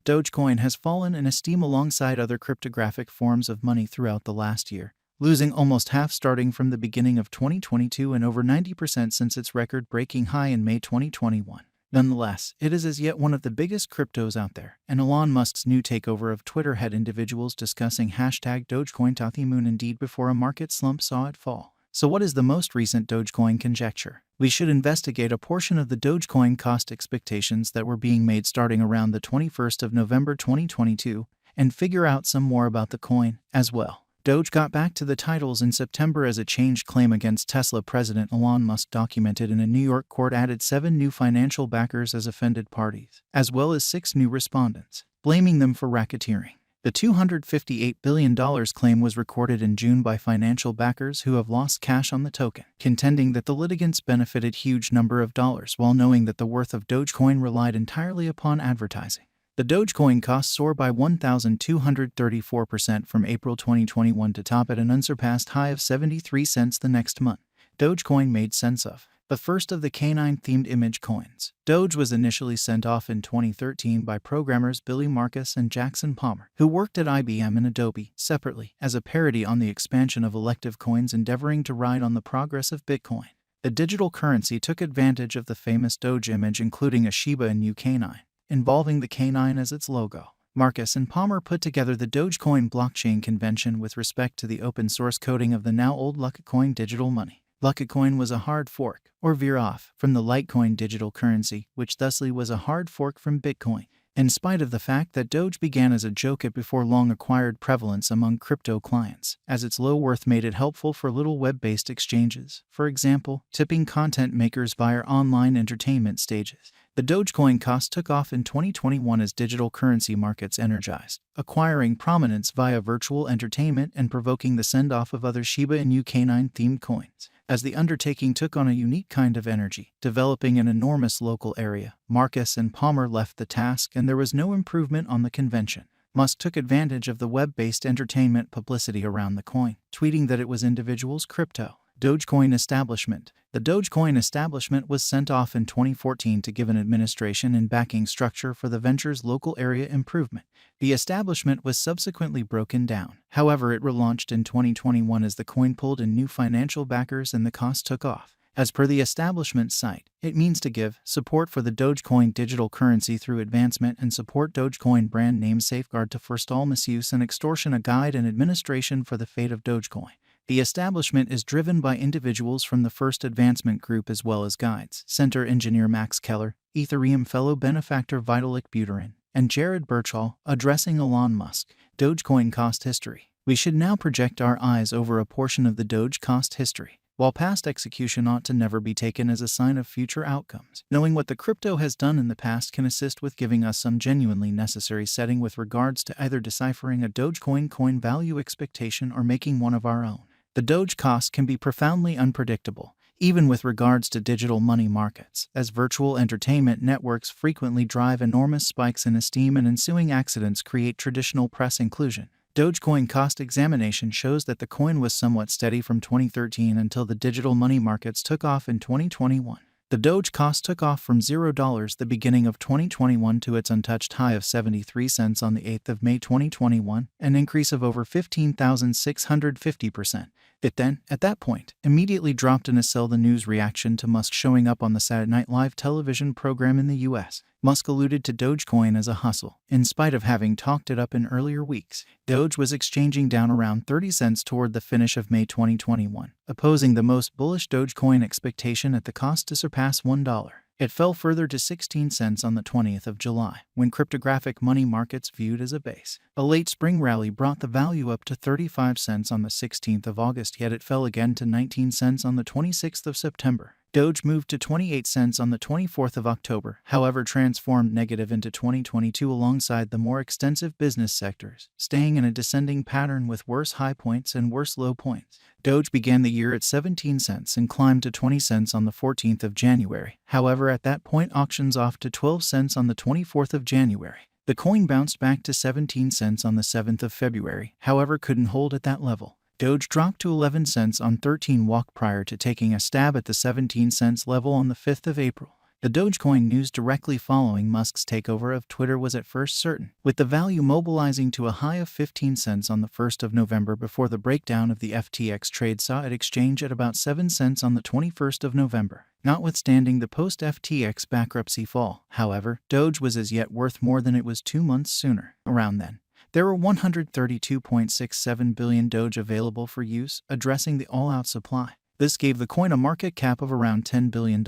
Dogecoin has fallen in esteem alongside other cryptographic forms of money throughout the last year, losing almost half starting from the beginning of 2022 and over 90% since its record-breaking high in May 2021. Nonetheless, it is as yet one of the biggest cryptos out there, and Elon Musk's new takeover of Twitter had individuals discussing #Dogecoin indeed before a market slump saw it fall. So what is the most recent Dogecoin conjecture? We should investigate a portion of the Dogecoin cost expectations that were being made starting around the 21st of November 2022 and figure out some more about the coin as well. Doge got back to the titles in September as a changed claim against Tesla President Elon Musk documented in a New York court added 7 new financial backers as offended parties, as well as 6 new respondents, blaming them for racketeering. The $258 billion claim was recorded in June by financial backers who have lost cash on the token, contending that the litigants benefited huge number of dollars while knowing that the worth of Dogecoin relied entirely upon advertising. The Dogecoin cost soared by 1,234% from April 2021 to top at an unsurpassed high of 73 cents the next month. Dogecoin made sense of the first of the canine-themed image coins. Doge was initially sent off in 2013 by programmers Billy Marcus and Jackson Palmer, who worked at IBM and Adobe separately, as a parody on the expansion of elective coins endeavoring to ride on the progress of Bitcoin. The digital currency took advantage of the famous Doge image, including a Shiba Inu canine, involving the canine as its logo. Marcus and Palmer put together the Dogecoin blockchain convention with respect to the open-source coding of the now-old Litecoin digital money. Litecoin was a hard fork, or veer-off, from the Litecoin digital currency, which thusly was a hard fork from Bitcoin. In spite of the fact that Doge began as a joke, it before long acquired prevalence among crypto clients, as its low worth made it helpful for little web-based exchanges, for example, tipping content makers via online entertainment stages. The Dogecoin cost took off in 2021 as digital currency markets energized, acquiring prominence via virtual entertainment and provoking the send-off of other Shiba Inu canine-themed coins. As the undertaking took on a unique kind of energy, developing an enormous local area, Marcus and Palmer left the task and there was no improvement on the convention. Musk took advantage of the web-based entertainment publicity around the coin, tweeting that it was individuals' crypto. Dogecoin Establishment. The Dogecoin Establishment was sent off in 2014 to give an administration and backing structure for the venture's local area improvement. The establishment was subsequently broken down. However, it relaunched in 2021 as the coin pulled in new financial backers and the cost took off. As per the establishment site, it means to give support for the Dogecoin digital currency through advancement and support Dogecoin brand name safeguard to forestall misuse and extortion, a guide and administration for the fate of Dogecoin. The establishment is driven by individuals from the First Advancement Group as well as guides, Center Engineer Max Keller, Ethereum Fellow Benefactor Vitalik Buterin, and Jared Birchall, addressing Elon Musk. Dogecoin cost history. We should now project our eyes over a portion of the Doge cost history. While past execution ought to never be taken as a sign of future outcomes, knowing what the crypto has done in the past can assist with giving us some genuinely necessary setting with regards to either deciphering a Dogecoin coin value expectation or making one of our own. The Doge cost can be profoundly unpredictable, even with regards to digital money markets, as virtual entertainment networks frequently drive enormous spikes in esteem and ensuing accidents create traditional press inclusion. Dogecoin cost examination shows that the coin was somewhat steady from 2013 until the digital money markets took off in 2021. The Doge cost took off from $0 the beginning of 2021 to its untouched high of 73 cents on the 8th of May 2021, an increase of over 15,650%. It then, at that point, immediately dropped in a sell the news reaction to Musk showing up on the Saturday Night Live television program in the US. Musk alluded to Dogecoin as a hustle, in spite of having talked it up in earlier weeks. Doge was exchanging down around 30 cents toward the finish of May 2021, opposing the most bullish Dogecoin expectation at the cost to surpass $1. It fell further to 16 cents on the 20th of July, when cryptographic money markets viewed as a base. A late spring rally brought the value up to 35 cents on the 16th of August, yet it fell again to 19 cents on the 26th of September. Doge moved to 28 cents on the 24th of October, however transformed negative into 2022 alongside the more extensive business sectors, staying in a descending pattern with worse high points and worse low points. Doge began the year at 17 cents and climbed to 20 cents on the 14th of January. However, at that point auctions off to 12 cents on the 24th of January. The coin bounced back to 17 cents on the 7th of February, however couldn't hold at that level. Doge dropped to 11 cents on 13 walk prior to taking a stab at the 17 cents level on the 5th of April. The Dogecoin news directly following Musk's takeover of Twitter was at first certain, with the value mobilizing to a high of 15 cents on the 1st of November before the breakdown of the FTX trade saw it exchange at about 7 cents on the 21st of November. Notwithstanding the post-FTX bankruptcy fall, however, Doge was as yet worth more than it was 2 months sooner. Around then, there were 132.67 billion Doge available for use, addressing the all-out supply. This gave the coin a market cap of around $10 billion,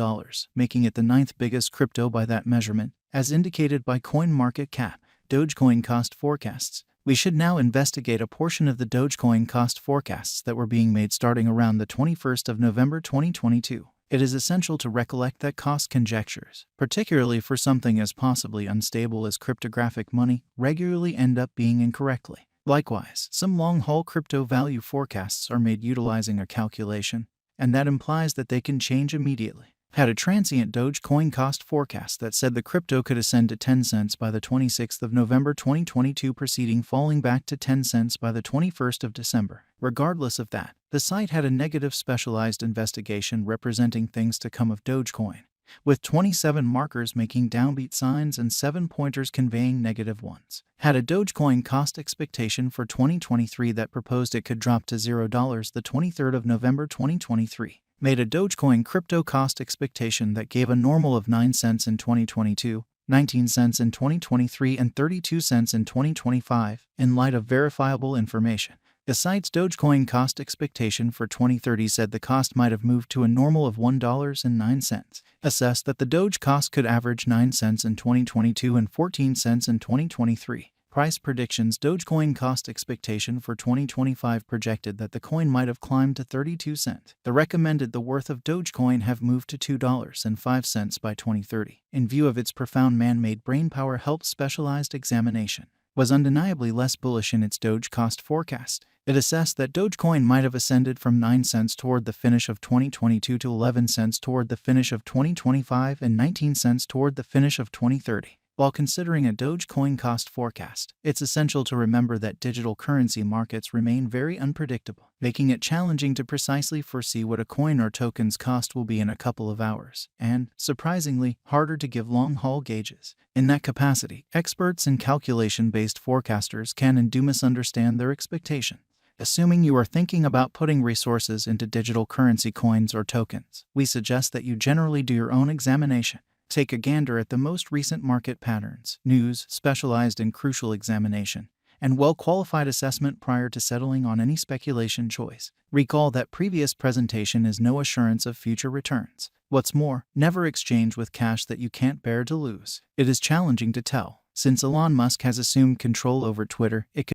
making it the 9th biggest crypto by that measurement, as indicated by CoinMarketCap. Dogecoin cost forecasts. We should now investigate a portion of the Dogecoin cost forecasts that were being made starting around the 21st of November 2022. It is essential to recollect that cost conjectures, particularly for something as possibly unstable as cryptographic money, regularly end up being incorrectly. Likewise, some long-haul crypto value forecasts are made utilizing a calculation, and that implies that they can change immediately. Had a transient Dogecoin cost forecast that said the crypto could ascend to 10 cents by the 26th of November 2022, preceding falling back to 10 cents by the 21st of December. Regardless of that, the site had a negative specialized investigation representing things to come of Dogecoin, with 27 markers making downbeat signs and 7 pointers conveying negative ones. Had a Dogecoin cost expectation for 2023 that proposed it could drop to $0 the 23rd of November 2023. Made a Dogecoin crypto cost expectation that gave a normal of 9 cents in 2022, 19 cents in 2023, and 32 cents in 2025, in light of verifiable information. The site's Dogecoin cost expectation for 2030 said the cost might have moved to a normal of $1.09. Assessed that the Doge cost could average 9 cents in 2022 and 14 cents in 2023. Price predictions. Dogecoin cost expectation for 2025 projected that the coin might have climbed to 32 cents. The recommended the worth of Dogecoin have moved to $2.05 by 2030. In view of its profound man-made brainpower, help specialized examination was undeniably less bullish in its Doge cost forecast. It assessed that Dogecoin might have ascended from 9 cents toward the finish of 2022 to 11 cents toward the finish of 2025 and 19 cents toward the finish of 2030. While considering a Dogecoin cost forecast, it's essential to remember that digital currency markets remain very unpredictable, making it challenging to precisely foresee what a coin or token's cost will be in a couple of hours, and, surprisingly, harder to give long-haul gauges. In that capacity, experts and calculation-based forecasters can and do misunderstand their expectations. Assuming you are thinking about putting resources into digital currency coins or tokens, we suggest that you generally do your own examination. Take a gander at the most recent market patterns, news, specialized and crucial examination, and well-qualified assessment prior to settling on any speculation choice. Recall that previous presentation is no assurance of future returns. What's more, never exchange with cash that you can't bear to lose. It is challenging to tell. Since Elon Musk has assumed control over Twitter, it